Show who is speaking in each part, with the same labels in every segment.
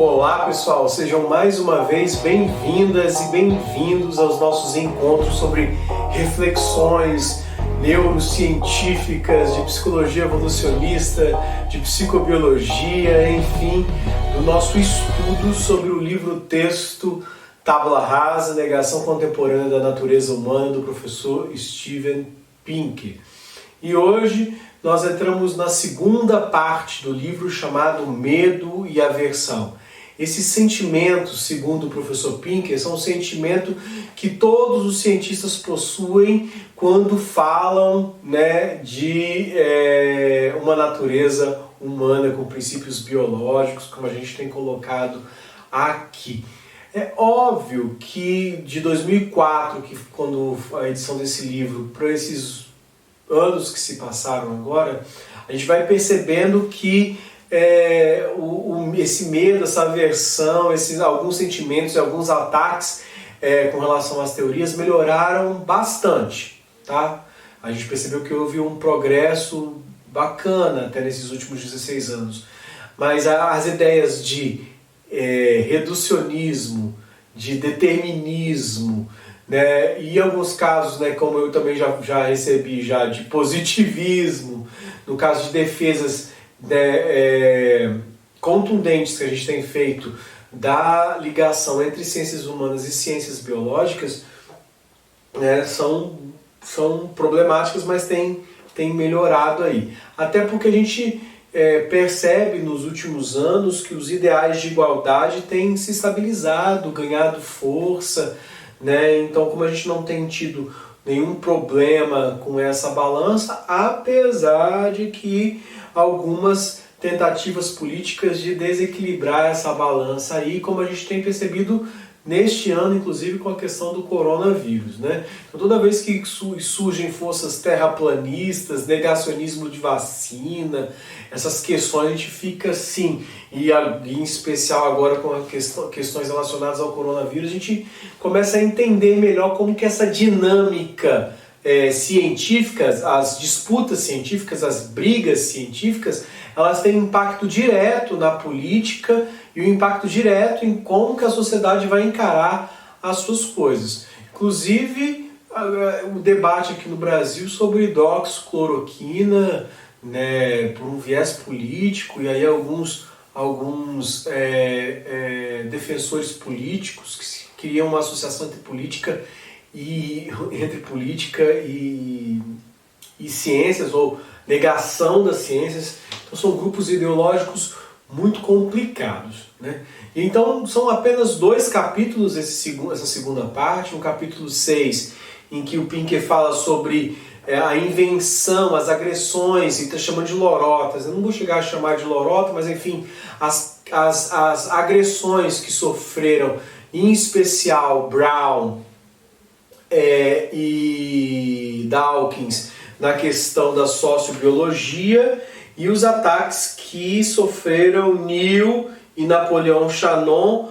Speaker 1: Olá pessoal, sejam mais uma vez bem-vindas e bem-vindos aos nossos encontros sobre reflexões neurocientíficas, de psicologia evolucionista, de psicobiologia, enfim, do nosso estudo sobre o livro-texto Tábula Rasa, Negação Contemporânea da Natureza Humana, do professor Steven Pinker. E hoje nós entramos na segunda parte do livro chamado Medo e Aversão. Esses sentimentos, segundo o professor Pinker, são um sentimento que todos os cientistas possuem quando falam, de uma natureza humana com princípios biológicos, como a gente tem colocado aqui. É óbvio que de 2004, quando a edição desse livro, para esses anos que se passaram agora, a gente vai percebendo que esse medo, essa aversão, alguns sentimentos e alguns ataques com relação às teorias melhoraram bastante, tá? A gente percebeu que houve um progresso bacana até nesses últimos 16 anos. Mas as ideias de reducionismo, de determinismo, e em alguns casos, como eu também já recebi de positivismo, no caso de defesas contundentes que a gente tem feito da ligação entre ciências humanas e ciências biológicas, são problemáticas, mas tem melhorado aí. Até porque a gente percebe nos últimos anos que os ideais de igualdade têm se estabilizado, ganhado força, Então, como a gente não tem tido nenhum problema com essa balança, apesar de que algumas tentativas políticas de desequilibrar essa balança aí, como a gente tem percebido neste ano, inclusive com a questão do coronavírus, Então, toda vez que surgem forças terraplanistas, negacionismo de vacina, essas questões a gente fica assim, e em especial agora com questões relacionadas ao coronavírus, a gente começa a entender melhor como que essa dinâmica científica, as disputas científicas, as brigas científicas, elas têm impacto direto na política e um impacto direto em como que a sociedade vai encarar as suas coisas. Inclusive, o debate aqui no Brasil sobre hidroxicloroquina, por um viés político, e aí alguns defensores políticos que criam uma associação entre política e ciências, ou negação das ciências. Então são grupos ideológicos muito complicados, Então são apenas 2 capítulos essa segunda parte, um capítulo 6, em que o Pinker fala sobre a invenção, as agressões, e está chamando de lorotas. Eu não vou chegar a chamar de lorota, mas enfim, as agressões que sofreram, em especial Brown e Dawkins, na questão da sociobiologia, e os ataques que sofreram Neil e Napoleon Shannon,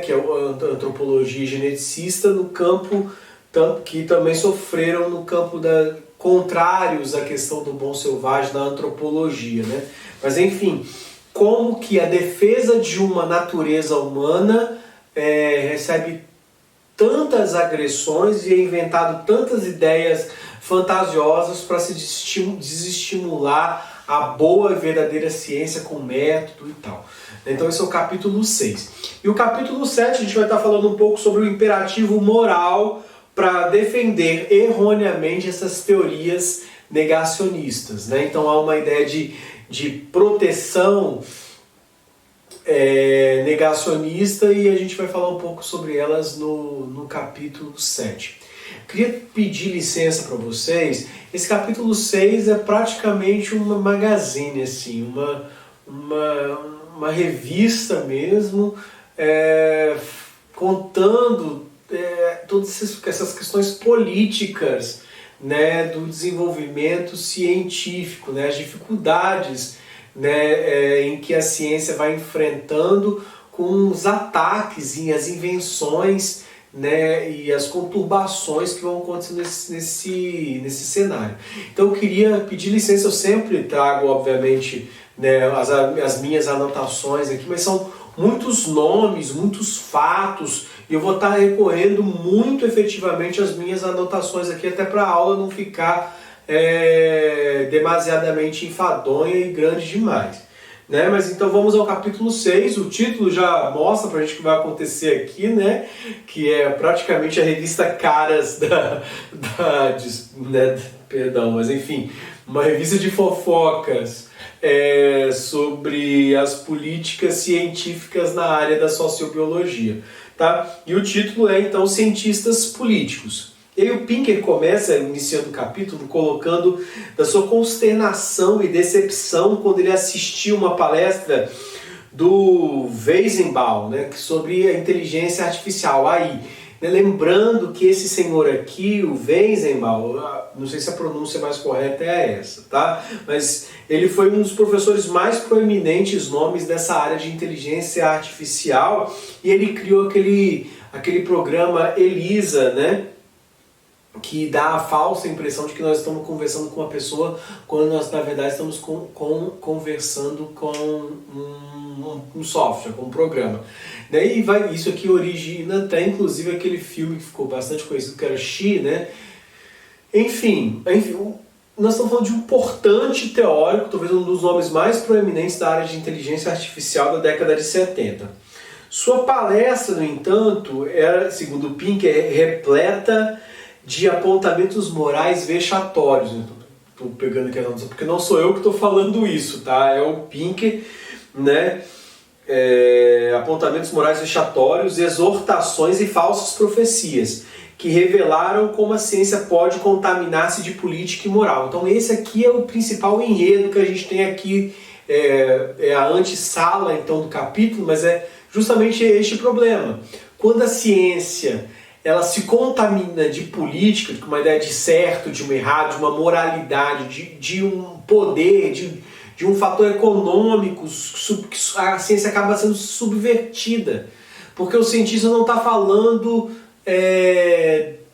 Speaker 1: que é a antropologia geneticista, no campo, que também sofreram no campo contrários à questão do bom selvagem na antropologia, Mas enfim, como que a defesa de uma natureza humana recebe tantas agressões e é inventado tantas ideias fantasiosas para se desestimular a boa e verdadeira ciência com método e tal. Então esse é o capítulo 6. E o capítulo 7 a gente vai estar falando um pouco sobre o imperativo moral para defender erroneamente essas teorias negacionistas. Então há uma ideia de proteção negacionista, e a gente vai falar um pouco sobre elas no capítulo 7. Queria pedir licença para vocês. Esse capítulo 6 é praticamente uma magazine, assim, uma revista mesmo, contando todas essas questões políticas, do desenvolvimento científico, as dificuldades em que a ciência vai enfrentando com os ataques e as invenções, e as conturbações que vão acontecendo nesse cenário. Então eu queria pedir licença, eu sempre trago, obviamente, as minhas anotações aqui, mas são muitos nomes, muitos fatos, e eu vou estar recorrendo muito efetivamente às minhas anotações aqui, até para a aula não ficar demasiadamente enfadonha e grande demais. Né? Mas então vamos ao capítulo 6, o título já mostra pra gente o que vai acontecer aqui, né? Que é praticamente a revista Caras perdão, mas enfim, uma revista de fofocas sobre as políticas científicas na área da sociobiologia, tá? E o título é então Cientistas Políticos. E aí o Pinker começa, iniciando o capítulo, colocando da sua consternação e decepção quando ele assistiu uma palestra do Weizenbaum, né, sobre a inteligência artificial. Aí, né, lembrando que esse senhor aqui, o Weizenbaum, não sei se a pronúncia mais correta é essa, tá? Mas ele foi um dos professores mais proeminentes nomes dessa área de inteligência artificial e ele criou aquele programa ELISA, né? Que dá a falsa impressão de que nós estamos conversando com uma pessoa quando nós, na verdade, estamos conversando com um software, com um programa. Daí isso aqui origina até, inclusive, aquele filme que ficou bastante conhecido, que era She, né? Enfim, nós estamos falando de um importante teórico, talvez um dos nomes mais proeminentes da área de inteligência artificial da década de 70. Sua palestra, no entanto, era, segundo o Pinker, repleta de apontamentos morais vexatórios. Estou pegando aqui a notícia, porque não sou eu que estou falando isso, tá? É o Pinker, né? Apontamentos morais vexatórios, exortações e falsas profecias que revelaram como a ciência pode contaminar-se de política e moral. Então esse aqui é o principal enredo que a gente tem aqui, a antessala então do capítulo, mas é justamente este problema. Quando a ciência ela se contamina de política, de uma ideia de certo, de um errado, de uma moralidade, de um poder, de um fator econômico, a ciência acaba sendo subvertida. Porque o cientista não está falando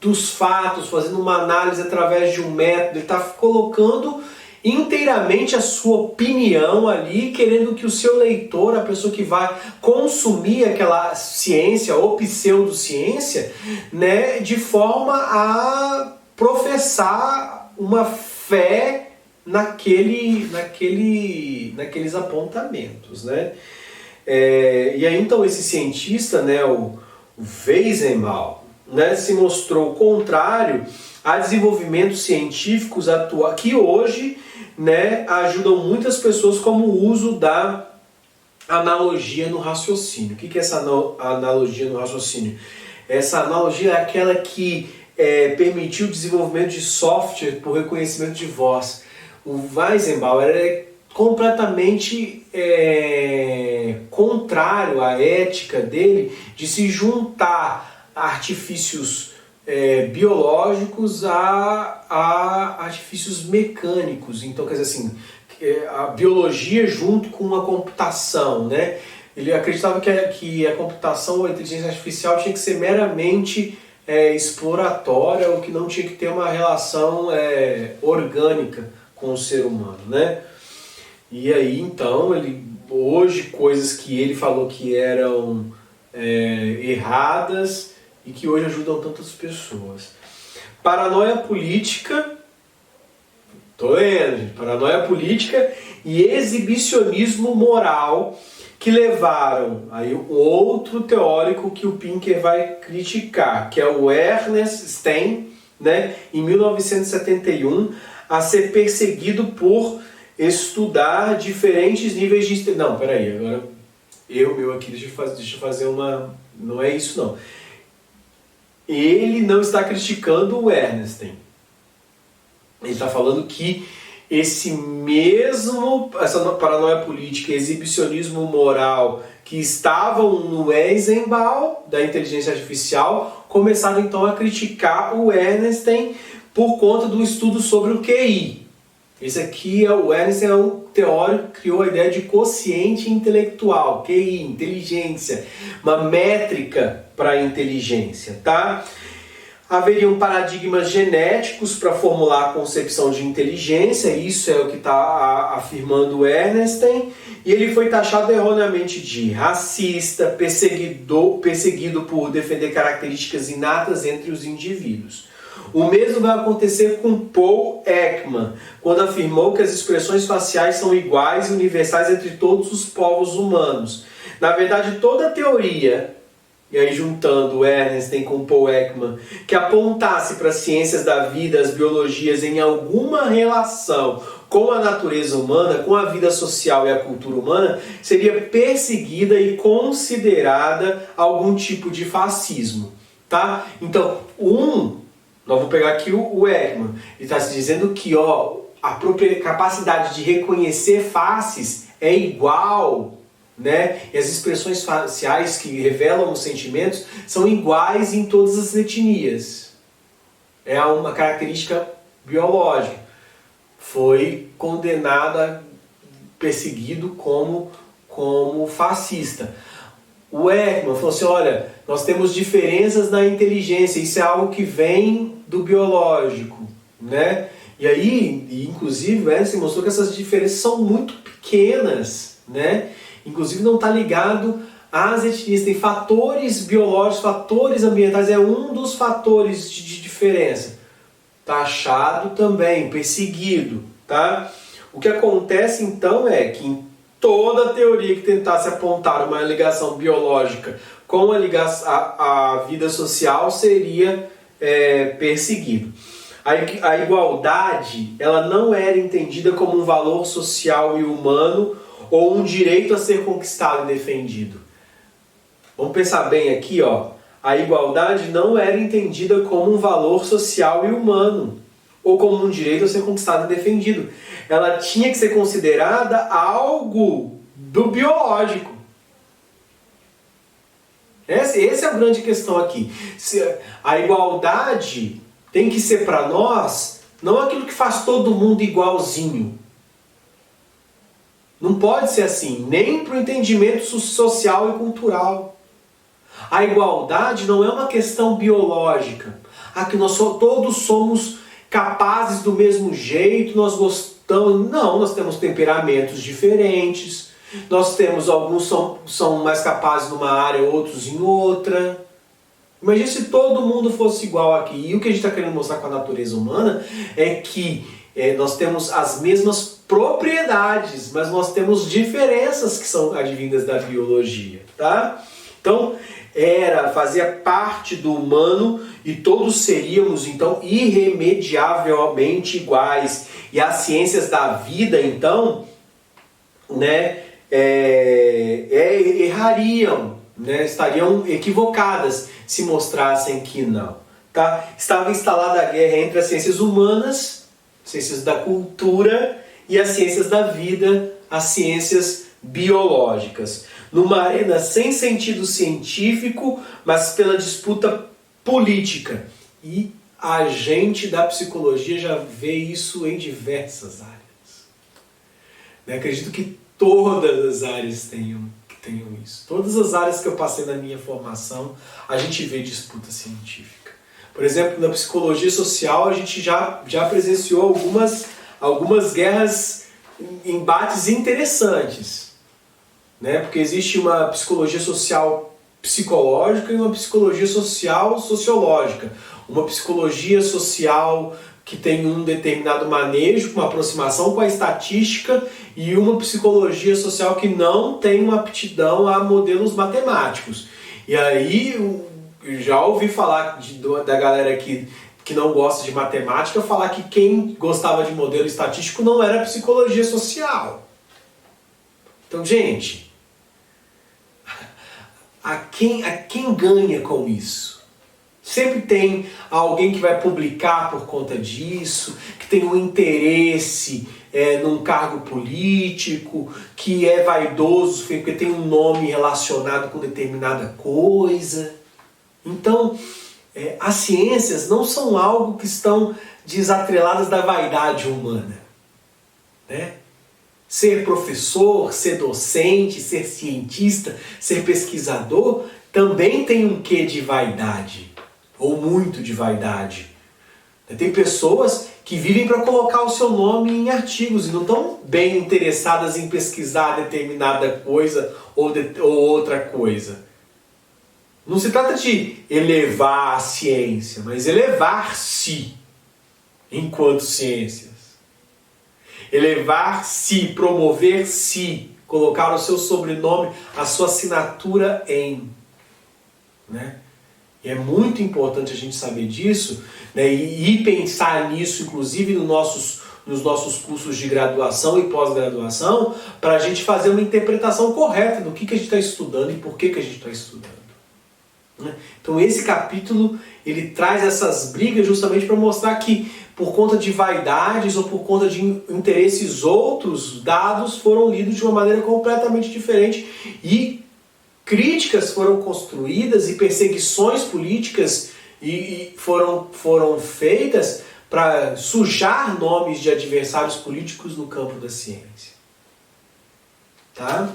Speaker 1: dos fatos, fazendo uma análise através de um método, ele está colocando inteiramente a sua opinião ali, querendo que o seu leitor, a pessoa que vai consumir aquela ciência ou pseudociência, né, de forma a professar uma fé naqueles apontamentos, né? E aí então esse cientista, né, o Weizenbaum, né, se mostrou contrário a desenvolvimentos científicos que hoje, né, ajudam muitas pessoas, como o uso da analogia no raciocínio. O que é essa analogia no raciocínio? Essa analogia é aquela que permitiu o desenvolvimento de software por reconhecimento de voz. O Weizenbaum era completamente contrário à ética dele de se juntar artifícios biológicos a artifícios mecânicos. Então, quer dizer assim, a biologia junto com a computação, né? Ele acreditava que a computação ou a inteligência artificial tinha que ser meramente exploratória, ou que não tinha que ter uma relação orgânica com o ser humano, né? E aí, então, hoje, coisas que ele falou que eram erradas e que hoje ajudam tantas pessoas. Paranoia política, tô lendo, gente, paranoia política e exibicionismo moral que levaram aí um outro teórico que o Pinker vai criticar, que é o Ernest Stein, né, em 1971, a ser perseguido por estudar diferentes níveis de... Não, peraí, agora meu aqui, deixa eu fazer uma... Não é isso não. Ele não está criticando o Ernest. Ele está falando que essa paranoia política e exibicionismo moral que estavam no Weizenbaum, da inteligência artificial, começaram então a criticar o Ernest por conta do estudo sobre o QI. Esse aqui o Ernst é um teórico que criou a ideia de quociente intelectual, QI, inteligência, uma métrica para a inteligência, tá? Haveriam paradigmas genéticos para formular a concepção de inteligência, isso é o que está afirmando Ernestine, e ele foi taxado erroneamente de racista, perseguido por defender características inatas entre os indivíduos. O mesmo vai acontecer com Paul Ekman, quando afirmou que as expressões faciais são iguais e universais entre todos os povos humanos. Na verdade, toda teoria, e aí juntando Ernestine com Paul Ekman, que apontasse para as ciências da vida, as biologias, em alguma relação com a natureza humana, com a vida social e a cultura humana, seria perseguida e considerada algum tipo de fascismo. Tá? Então, nós vamos pegar aqui o Ekman, ele está se dizendo que a própria capacidade de reconhecer faces é igual, né? E as expressões faciais que revelam os sentimentos são iguais em todas as etnias. É uma característica biológica. Foi condenado, perseguido como fascista. O Ekman falou assim, olha, nós temos diferenças na inteligência, isso é algo que vem do biológico, né? E aí, inclusive, o Ernestine mostrou que essas diferenças são muito pequenas, né? Inclusive não está ligado às etnias, tem fatores biológicos, fatores ambientais, é um dos fatores de diferença. Taxado também, perseguido, tá? O que acontece então é que em toda teoria que tentasse apontar uma ligação biológica com a vida social seria perseguido. A igualdade, ela não era entendida como um valor social e humano ou um direito a ser conquistado e defendido. Vamos pensar bem aqui, a igualdade não era entendida como um valor social e humano, ou como um direito a ser conquistado e defendido. Ela tinha que ser considerada algo do biológico. Essa é a grande questão aqui. A igualdade tem que ser para nós, não aquilo que faz todo mundo igualzinho. Não pode ser assim, nem para o entendimento social e cultural. A igualdade não é uma questão biológica. Que nós todos somos capazes do mesmo jeito, nós gostamos. Não, nós temos temperamentos diferentes. Nós temos, alguns são mais capazes numa área, outros em outra. Imagina se todo mundo fosse igual aqui. E o que a gente está querendo mostrar com a natureza humana é que nós temos as mesmas propriedades, mas nós temos diferenças que são advindas da biologia, tá? Então, fazia parte do humano e todos seríamos, então, irremediavelmente iguais. E as ciências da vida, então, né, errariam, né, estariam equivocadas se mostrassem que não. Tá? Estava instalada a guerra entre as ciências humanas, ciências da cultura, e as ciências da vida, as ciências biológicas. Numa arena sem sentido científico, mas pela disputa política. E a gente da psicologia já vê isso em diversas áreas. Eu acredito que todas as áreas tenham isso. Todas as áreas que eu passei na minha formação, a gente vê disputa científica. Por exemplo, na psicologia social, a gente já presenciou algumas guerras, embates interessantes. Né? Porque existe uma psicologia social psicológica e uma psicologia social sociológica. Uma psicologia social que tem um determinado manejo, uma aproximação com a estatística, e uma psicologia social que não tem uma aptidão a modelos matemáticos. E aí, eu já ouvi falar da galera que não gosta de matemática, falar que quem gostava de modelo estatístico não era psicologia social. Então, gente, a quem ganha com isso? Sempre tem alguém que vai publicar por conta disso, que tem um interesse num cargo político, que é vaidoso porque tem um nome relacionado com determinada coisa. Então, as ciências não são algo que estão desatreladas da vaidade humana. Né? Ser professor, ser docente, ser cientista, ser pesquisador, também tem um quê de vaidade. ou muito de vaidade. Tem pessoas que vivem para colocar o seu nome em artigos e não estão bem interessadas em pesquisar determinada coisa ou outra coisa. Não se trata de elevar a ciência, mas elevar-se enquanto ciências. Elevar-se, promover-se, colocar o seu sobrenome, a sua assinatura em. Né? E é muito importante a gente saber disso, né? E pensar nisso, inclusive nos nossos cursos de graduação e pós-graduação, para a gente fazer uma interpretação correta do que a gente está estudando e por que a gente está estudando. Né? Então esse capítulo ele traz essas brigas justamente para mostrar que por conta de vaidades ou por conta de interesses outros, dados foram lidos de uma maneira completamente diferente e críticas foram construídas e perseguições políticas foram feitas para sujar nomes de adversários políticos no campo da ciência. Tá?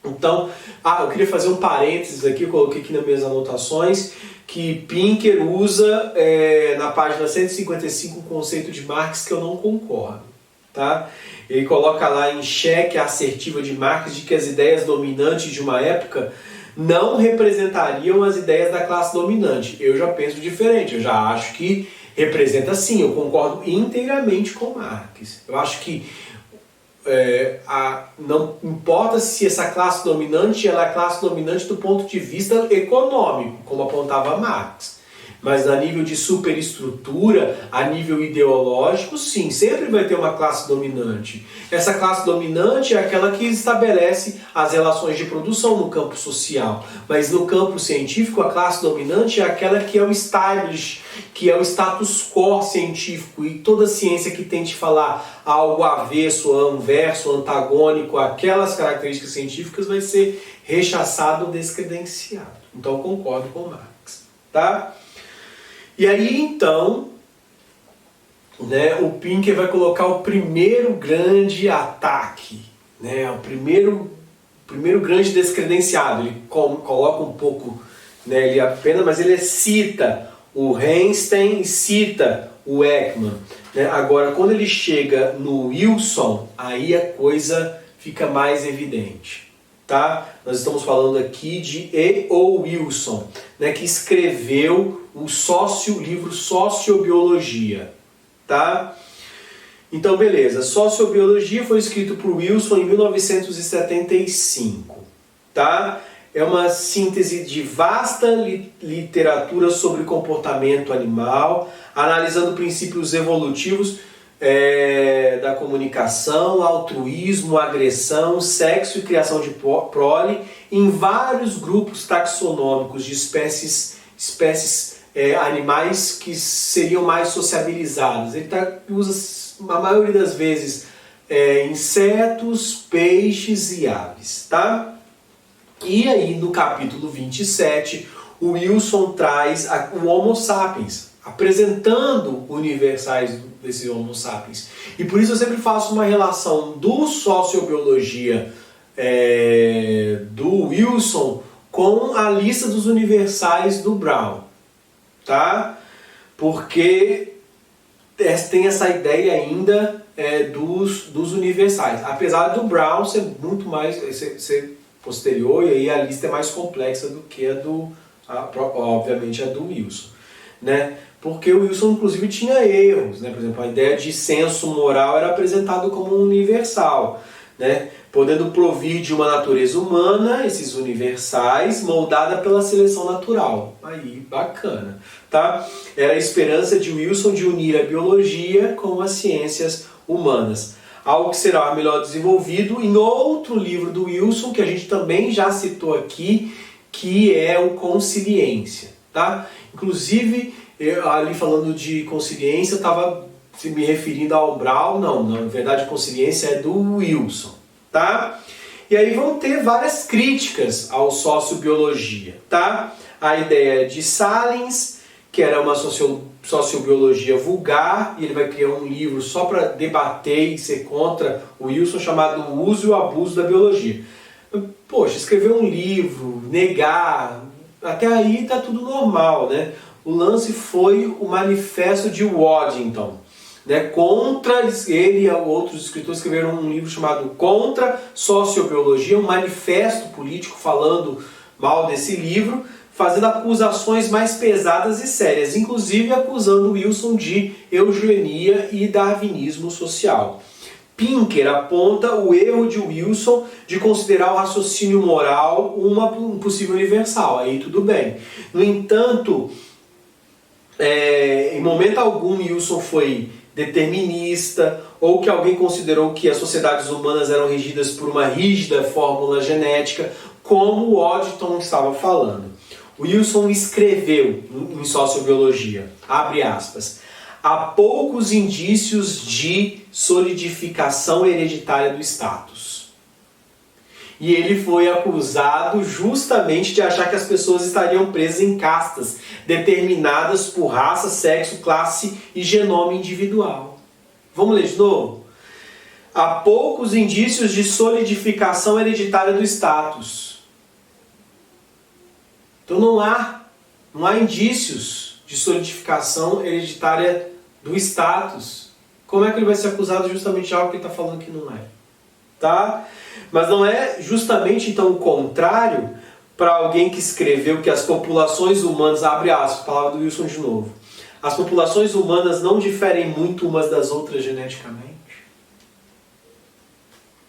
Speaker 1: Então, eu queria fazer um parênteses aqui, eu coloquei aqui nas minhas anotações, que Pinker usa na página 155 um conceito de Marx que eu não concordo. Tá? Ele coloca lá em xeque a assertiva de Marx de que as ideias dominantes de uma época não representariam as ideias da classe dominante. Eu já penso diferente, eu já acho que representa sim, eu concordo inteiramente com Marx. Eu acho que não importa se essa classe dominante ela é a classe dominante do ponto de vista econômico, como apontava Marx. Mas a nível de superestrutura, a nível ideológico, sim, sempre vai ter uma classe dominante. Essa classe dominante é aquela que estabelece as relações de produção no campo social. Mas no campo científico, a classe dominante é aquela que é o establish, que é o status quo científico. E toda ciência que tente falar algo avesso, anverso, antagônico, aquelas características científicas, vai ser rechaçado ou descredenciado. Então eu concordo com Marx. Tá? E aí, então, né, o Pinker vai colocar o primeiro grande ataque, né, o primeiro grande descredenciado. Ele coloca um pouco, né, mas ele cita o Einstein e cita o Ekman. Né? Agora, quando ele chega no Wilson, aí a coisa fica mais evidente. Tá? Nós estamos falando aqui de E.O. Wilson, né, que escreveu o livro Sociobiologia. Tá? Então, beleza. Sociobiologia foi escrito por Wilson em 1975. Tá? É uma síntese de vasta literatura sobre comportamento animal, analisando princípios evolutivos da comunicação, altruísmo, agressão, sexo e criação de prole em vários grupos taxonômicos de espécies animais que seriam mais sociabilizadas. Ele usa, a maioria das vezes, insetos, peixes e aves. Tá? E aí, no capítulo 27, o Wilson traz o Homo sapiens, apresentando universais desse Homo sapiens. E por isso eu sempre faço uma relação do sociobiologia do Wilson com a lista dos universais do Brown. Tá? Porque tem essa ideia ainda dos universais. Apesar do Brown ser muito mais ser posterior, e aí a lista é mais complexa do que obviamente a do Wilson. Né? Porque o Wilson, inclusive, tinha erros. Né? Por exemplo, a ideia de senso moral era apresentado como universal. Né? Podendo provir de uma natureza humana, esses universais, moldada pela seleção natural. Aí, bacana. Tá? Era a esperança de Wilson de unir a biologia com as ciências humanas. Algo que será melhor desenvolvido em outro livro do Wilson, que a gente também já citou aqui, que é o Consciência. Tá? Inclusive, ali falando de consciência, eu estava me referindo ao Brown. Não, na verdade, consciência é do Wilson. Tá? E aí vão ter várias críticas ao sociobiologia. Tá? A ideia de Salins, que era uma sociobiologia vulgar, e ele vai criar um livro só para debater e ser contra o Wilson, chamado O Uso e o Abuso da Biologia. Poxa, escrever um livro, negar, até aí está tudo normal, né? O lance foi o manifesto de Waddington. Contra ele e outros escritores escreveram um livro chamado Contra Sociobiologia, um manifesto político falando mal desse livro, fazendo acusações mais pesadas e sérias, inclusive acusando Wilson de eugenia e darwinismo social. Pinker aponta o erro de Wilson de considerar o raciocínio moral um possível universal, aí tudo bem. No entanto, em momento algum Wilson foi determinista, ou que alguém considerou que as sociedades humanas eram regidas por uma rígida fórmula genética, como Waddington estava falando. Wilson escreveu em Sociobiologia, abre aspas, há poucos indícios de solidificação hereditária do status. E ele foi acusado justamente de achar que as pessoas estariam presas em castas, determinadas por raça, sexo, classe e genoma individual. Vamos ler de novo? Há poucos indícios de solidificação hereditária do status. Então não há indícios de solidificação hereditária do status. Como é que ele vai ser acusado justamente de algo que ele está falando que não é? Tá? Mas não é justamente então o contrário para alguém que escreveu que as populações humanas, abre aspas, palavra do Wilson de novo, as populações humanas não diferem muito umas das outras geneticamente?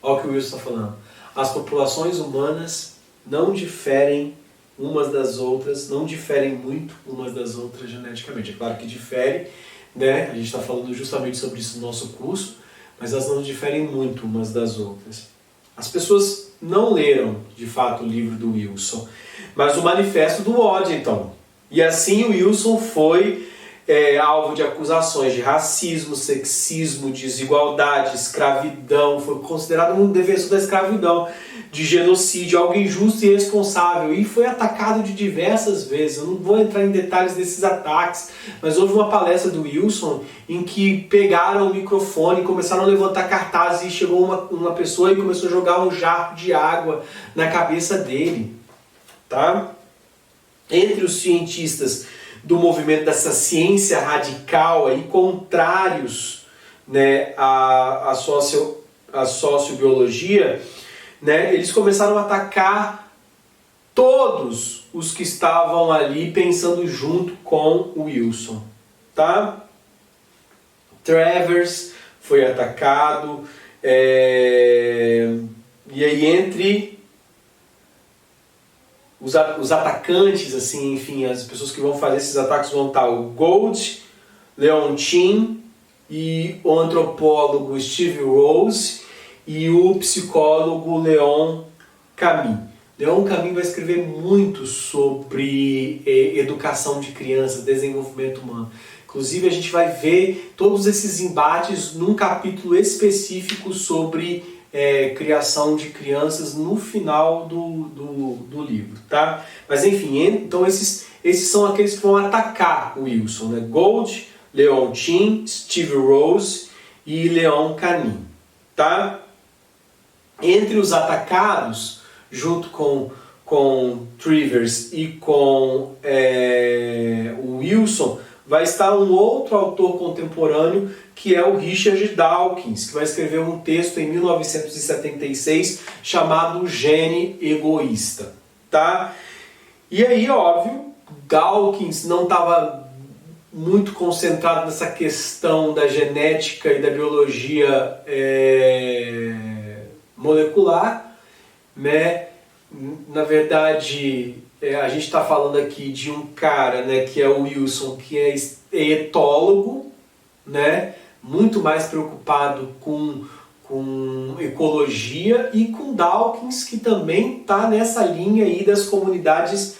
Speaker 1: Olha o que o Wilson está falando. As populações humanas não diferem umas das outras, não diferem muito umas das outras geneticamente. É claro que difere, né? A gente está falando justamente sobre isso no nosso curso, mas elas não diferem muito umas das outras. As pessoas não leram, de fato, o livro do Wilson, mas o manifesto do Waddington. E assim o Wilson foi alvo de acusações de racismo, sexismo, desigualdade, escravidão, foi considerado um defensor da escravidão, de genocídio, algo injusto e irresponsável, e foi atacado de diversas vezes. Eu não vou entrar em detalhes desses ataques, mas houve uma palestra do Wilson em que pegaram o microfone, começaram a levantar cartazes e chegou uma pessoa e começou a jogar um jarro de água na cabeça dele. Tá? Entre os cientistas do movimento dessa ciência radical aí, contrários, né, à sociobiologia, né, eles começaram a atacar todos os que estavam ali pensando junto com o Wilson. Tá? Travers foi atacado, e aí entre os atacantes, assim, enfim, as pessoas que vão fazer esses ataques vão estar o Gold, Leontin e o antropólogo Steve Rose e o psicólogo Leon Camus. Leon Camus vai escrever muito sobre educação de crianças, desenvolvimento humano. Inclusive a gente vai ver todos esses embates num capítulo específico sobre criação de crianças no final do livro, tá? Mas enfim, então esses são aqueles que vão atacar o Wilson, né? Gold, Leontin, Steve Rose e Leon Camus, tá? Entre os atacados, junto com Travers e com o Wilson, vai estar um outro autor contemporâneo, que é o Richard Dawkins, que vai escrever um texto em 1976 chamado Gene Egoísta. Tá? E aí, óbvio, Dawkins não estava muito concentrado nessa questão da genética e da biologia molecular, né? Na verdade, a gente está falando aqui de um cara, né, que é o Wilson, que é etólogo, né, muito mais preocupado com ecologia, e com Dawkins, que também está nessa linha aí das comunidades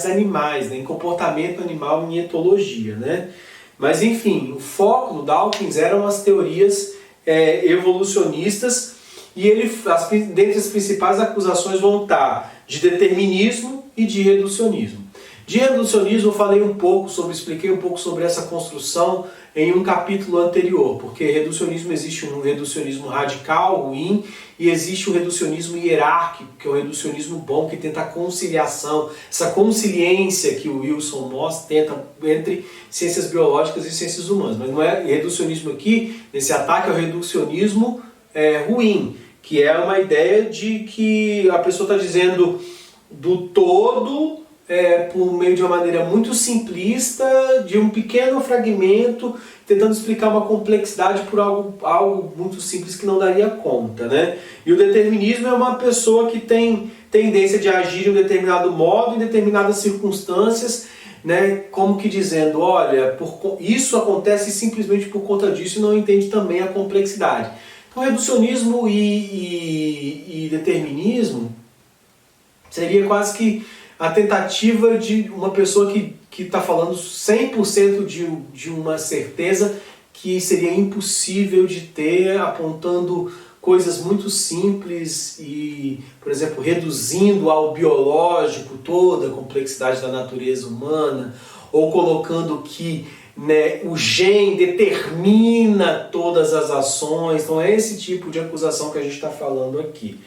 Speaker 1: animais, né, em comportamento animal, em etologia, né? Mas enfim, o foco do Dawkins eram as teorias evolucionistas, e dentre as principais acusações vão estar de determinismo e de reducionismo. De reducionismo eu expliquei um pouco sobre essa construção em um capítulo anterior, porque reducionismo existe um reducionismo radical, ruim, e existe o reducionismo hierárquico, que é o reducionismo bom, que tenta a conciliação, essa consciência que o Wilson Moss tenta entre ciências biológicas e ciências humanas. Mas não é reducionismo aqui, nesse ataque é o reducionismo ruim, que é uma ideia de que a pessoa está dizendo do todo por meio de uma maneira muito simplista, de um pequeno fragmento, tentando explicar uma complexidade por algo muito simples que não daria conta, né? E o determinismo é uma pessoa que tem tendência de agir de um determinado modo, em determinadas circunstâncias, né? Como que dizendo, olha, isso acontece simplesmente por conta disso, e não entende também a complexidade. Então, reducionismo e determinismo seria quase que a tentativa de uma pessoa que está falando 100% de uma certeza que seria impossível de ter, apontando coisas muito simples e, por exemplo, reduzindo ao biológico toda a complexidade da natureza humana, ou colocando que, né, o gene determina todas as ações. Então é esse tipo de acusação que a gente está falando aqui.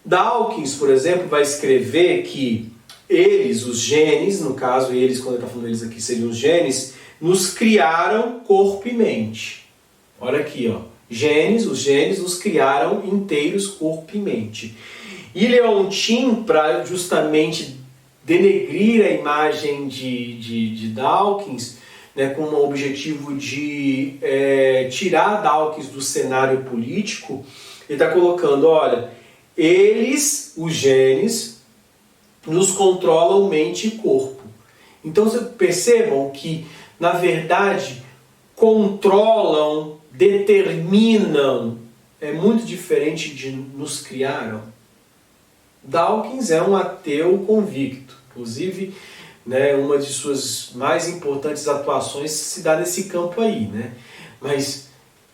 Speaker 1: Dawkins, por exemplo, vai escrever que eles, os genes, no caso eles, quando ele está falando eles aqui, seriam os genes, nos criaram corpo e mente. Olha aqui, ó. Os genes nos criaram inteiros, corpo e mente. E Leontin, para justamente denegrir a imagem de Dawkins, né, com o objetivo de tirar Dawkins do cenário político, ele está colocando, olha, eles, os genes, nos controlam mente e corpo. Então vocês percebam que, na verdade, controlam, determinam, é muito diferente de nos criaram. Dawkins é um ateu convicto. Inclusive, né, uma de suas mais importantes atuações se dá nesse campo aí, né? Mas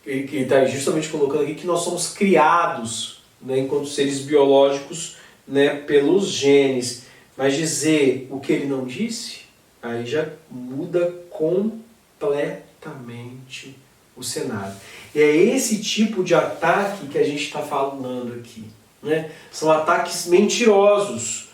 Speaker 1: ele está justamente colocando aqui que nós somos criados, né, enquanto seres biológicos, né, pelos genes. Mas dizer o que ele não disse, aí já muda completamente o cenário. E é esse tipo de ataque que a gente está falando aqui, né? São ataques mentirosos.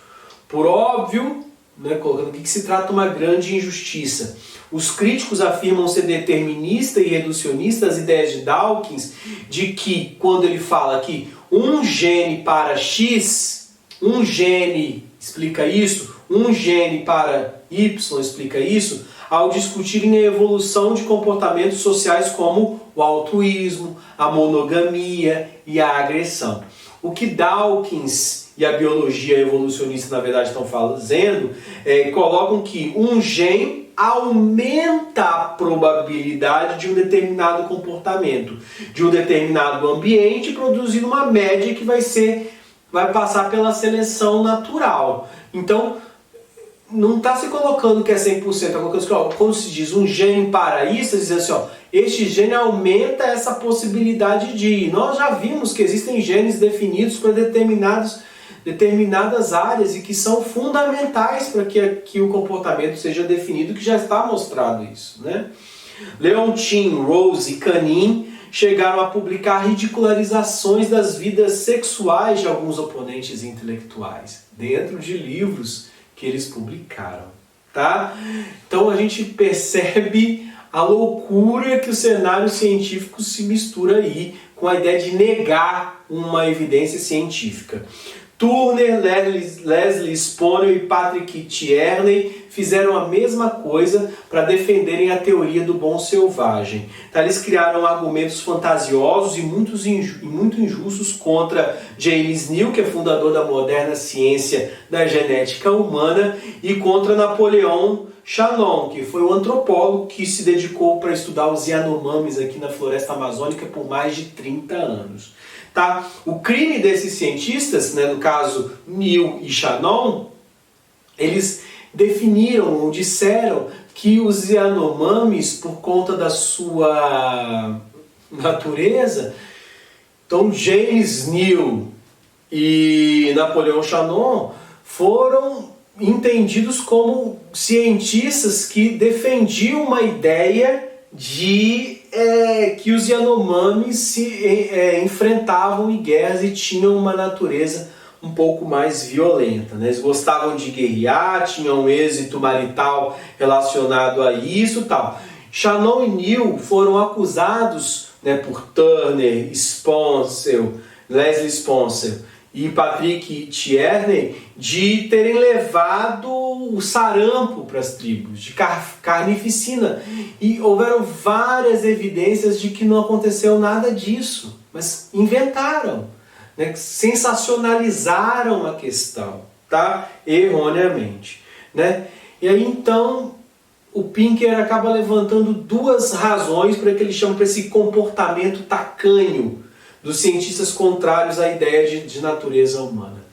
Speaker 1: Por óbvio, né, colocando aqui que se trata de uma grande injustiça. Os críticos afirmam ser determinista e reducionista as ideias de Dawkins, de que, quando ele fala que um gene para X, um gene explica isso, um gene para Y explica isso, ao discutirem a evolução de comportamentos sociais como o altruísmo, a monogamia e a agressão. O que Dawkins e a biologia evolucionista, na verdade, estão fazendo, colocam que um gene aumenta a probabilidade de um determinado comportamento, de um determinado ambiente, produzindo uma média que vai passar pela seleção natural. Então, não está se colocando que é 100%, está colocando assim, ó, quando se diz um gene para isso, diz assim, ó, este gene aumenta essa possibilidade de... Nós já vimos que existem genes definidos para determinadas áreas e que são fundamentais para que o comportamento seja definido, que já está mostrado isso, né? Leontin, Rose e Cannin chegaram a publicar ridicularizações das vidas sexuais de alguns oponentes intelectuais, dentro de livros que eles publicaram, tá? Então a gente percebe a loucura que o cenário científico se mistura aí com a ideia de negar uma evidência científica. Turner, Leslie Sponner e Patrick Tierney fizeram a mesma coisa para defenderem a teoria do bom selvagem. Então, eles criaram argumentos fantasiosos e muito injustos contra James Neal, que é fundador da moderna ciência da genética humana, e contra Napoleon Shannon, que foi um antropólogo que se dedicou para estudar os Yanomamis aqui na floresta amazônica por mais de 30 anos. Tá? O crime desses cientistas, né, no caso Neal e Shannon, eles definiram ou disseram que os Yanomamis, por conta da sua natureza, então James Neal e Napoleon Shannon foram entendidos como cientistas que defendiam uma ideia que os Yanomamis se enfrentavam em guerras e tinham uma natureza um pouco mais violenta, né? Eles gostavam de guerrear, tinham um êxito marital relacionado a isso e tal. Shannon e Neil foram acusados, né, por Turner, Leslie Sponsel e Patrick Tierney de terem levado o sarampo para as tribos, de carnificina. E houveram várias evidências de que não aconteceu nada disso, mas inventaram, né, sensacionalizaram a questão, tá? Erroneamente, né? E aí então o Pinker acaba levantando duas razões para que ele chama para esse comportamento tacanho dos cientistas contrários à ideia de natureza humana.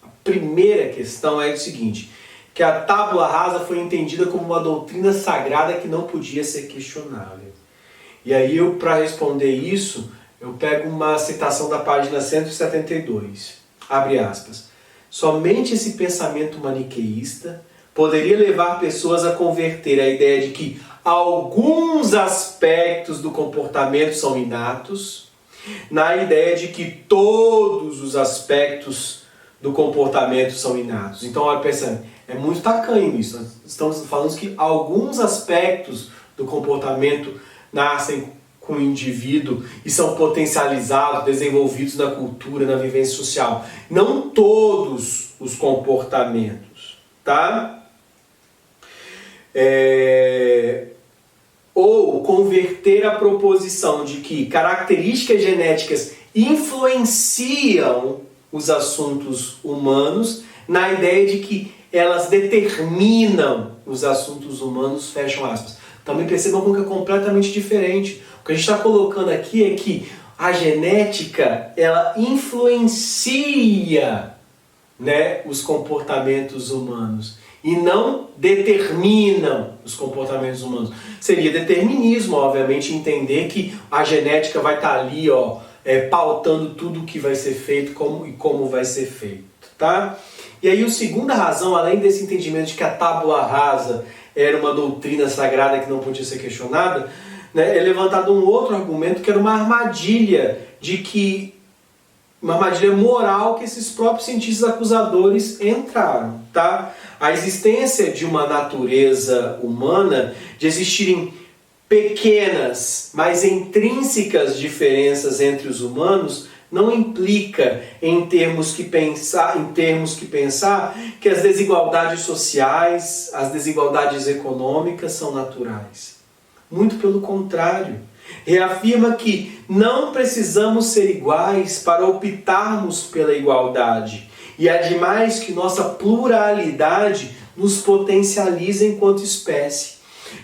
Speaker 1: A primeira questão é o seguinte, que a tábula rasa foi entendida como uma doutrina sagrada que não podia ser questionável. E aí, para responder isso, eu pego uma citação da página 172, abre aspas. Somente esse pensamento maniqueísta poderia levar pessoas a converter a ideia de que alguns aspectos do comportamento são inatos, na ideia de que todos os aspectos do comportamento são inatos. Então, olha, pensando, é muito tacanho isso. Nós estamos falando que alguns aspectos do comportamento nascem com o indivíduo e são potencializados, desenvolvidos na cultura, na vivência social. Não todos os comportamentos, tá? Ou converter a proposição de que características genéticas influenciam os assuntos humanos na ideia de que elas determinam os assuntos humanos, fecham aspas. Também percebam como que é completamente diferente. O que a gente está colocando aqui é que a genética, ela influencia, né, os comportamentos humanos e não determinam os comportamentos humanos. Seria determinismo, obviamente, entender que a genética vai estar ali, pautando tudo o que vai ser feito como vai ser feito, tá? E aí a segunda razão, além desse entendimento de que a tábula rasa era uma doutrina sagrada que não podia ser questionada, né, é levantado um outro argumento que era uma armadilha moral que esses próprios cientistas acusadores entraram, tá? A existência de uma natureza humana, de existirem pequenas, mas intrínsecas diferenças entre os humanos, não implica em termos que pensar que as desigualdades sociais, as desigualdades econômicas são naturais. Muito pelo contrário. Reafirma que não precisamos ser iguais para optarmos pela igualdade. E ademais que nossa pluralidade nos potencializa enquanto espécie.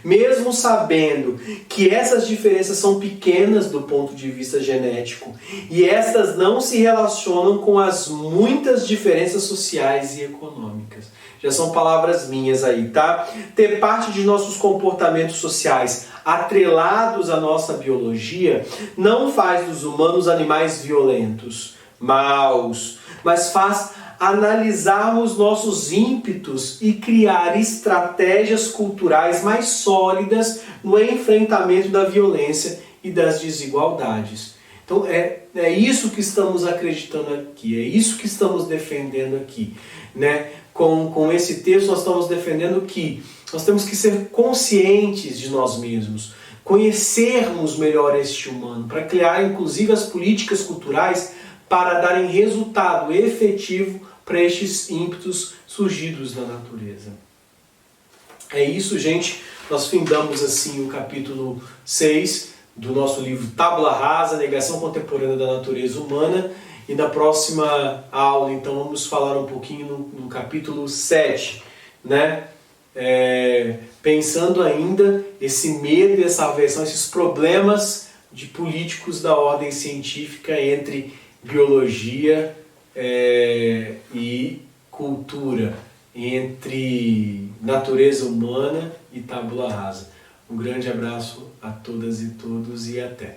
Speaker 1: Mesmo sabendo que essas diferenças são pequenas do ponto de vista genético e estas não se relacionam com as muitas diferenças sociais e econômicas. Já são palavras minhas aí, tá? Ter parte de nossos comportamentos sociais atrelados à nossa biologia não faz dos humanos animais violentos, maus, mas faz analisarmos nossos ímpetos e criar estratégias culturais mais sólidas no enfrentamento da violência e das desigualdades. Então é isso que estamos acreditando aqui, é isso que estamos defendendo aqui, né? Com esse texto nós estamos defendendo que nós temos que ser conscientes de nós mesmos, conhecermos melhor este humano, para criar inclusive as políticas culturais para darem resultado efetivo para estes ímpetos surgidos da natureza. É isso, gente. Nós findamos assim o capítulo 6 do nosso livro Tábula Rasa, Negação Contemporânea da Natureza Humana. E na próxima aula, então, vamos falar um pouquinho no capítulo 7, né? Pensando ainda esse medo e essa aversão, esses problemas de políticos da ordem científica entre biologia e cultura, entre natureza humana e tábula rasa. Um grande abraço a todas e todos e até!